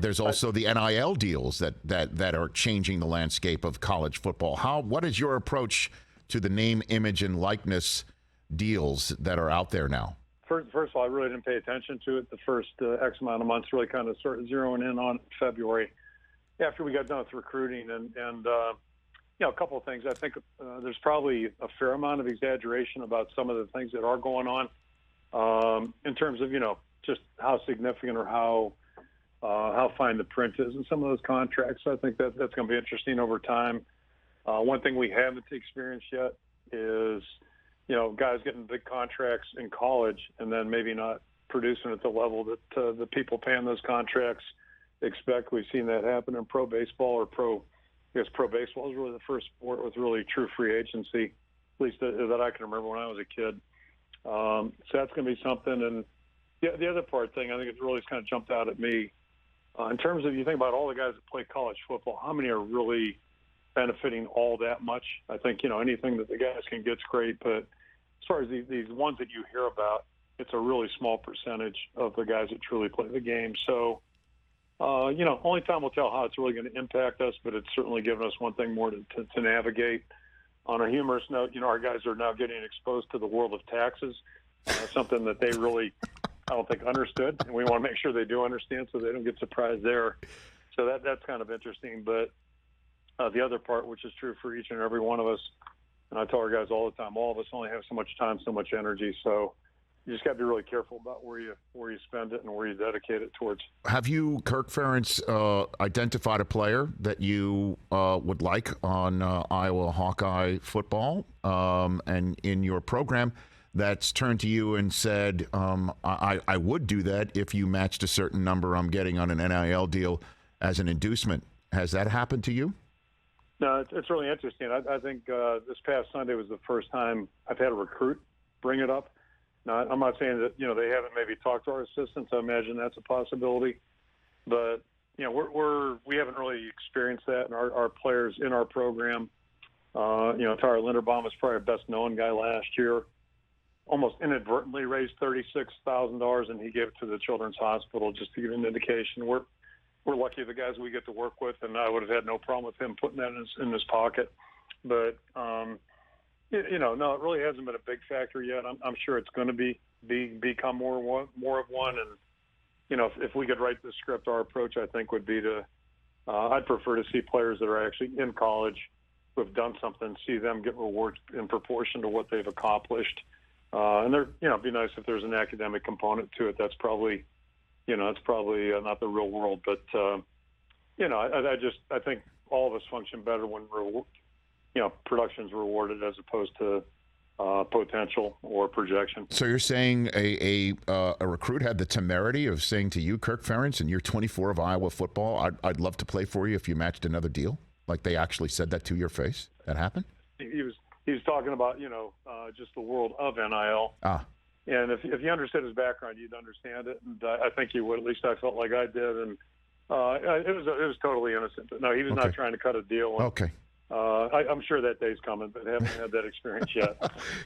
There's also the NIL deals that are changing the landscape of college football. What is your approach to the name, image, and likeness deals that are out there now? First of all, I really didn't pay attention to it the first X amount of months, really kind of started zeroing in on February after we got done with recruiting. And a couple of things. I think there's probably a fair amount of exaggeration about some of the things that are going on in terms of, just how significant or how fine the print is in some of those contracts. So I think that's going to be interesting over time. One thing we haven't experienced yet is, guys getting big contracts in college and then maybe not producing at the level that the people paying those contracts expect. We've seen that happen in pro baseball pro baseball is really the first sport with really true free agency, at least that I can remember when I was a kid. So that's going to be something. And the other thing, I think it's really kind of jumped out at me in terms of, you think about all the guys that play college football, how many are really benefiting all that much? I think, anything that the guys can get's great, but as far as these ones that you hear about, it's a really small percentage of the guys that truly play the game. So, only time will tell how it's really going to impact us, but it's certainly given us one thing more to navigate. On a humorous note, our guys are now getting exposed to the world of taxes, something that they really, I don't think, understood, and we want to make sure they do understand so they don't get surprised there. So that's kind of interesting. But the other part, which is true for each and every one of us, and I tell our guys all the time, all of us only have so much time, so much energy. So you just got to be really careful about where you spend it and where you dedicate it towards. Have you, Kirk Ferentz, identified a player that you would like on Iowa Hawkeye football and in your program that's turned to you and said, I would do that if you matched a certain number I'm getting on an NIL deal as an inducement? Has that happened to you? No, it's really interesting. I think this past Sunday was the first time I've had a recruit bring it up. Now, I'm not saying that, they haven't maybe talked to our assistants. I imagine that's a possibility. But, we haven't really experienced that. And our players in our program, Tyler Linderbaum was probably our best known guy last year, almost inadvertently raised $36,000, and he gave it to the Children's Hospital just to give an indication. We're lucky the guys we get to work with, and I would have had no problem with him putting that in his pocket. But, no, it really hasn't been a big factor yet. I'm sure it's going to become more of one. And, if we could write the script, our approach, I think, would be to I'd prefer to see players that are actually in college who have done something, see them get rewards in proportion to what they've accomplished. And it'd be nice if there's an academic component to it. That's probably not the real world, but I think all of us function better when production's rewarded as opposed to potential or projection. So you're saying a recruit had the temerity of saying to you, Kirk Ferentz, in year 24 of Iowa football, I'd love to play for you if you matched another deal? Like they actually said that to your face? That happened? He was talking about just the world of NIL. And if you understood his background, you'd understand it. And I think you would. At least I felt like I did. And it was totally innocent. But no, he was not trying to cut a deal. And, okay. I'm sure that day's coming, but haven't had that experience yet.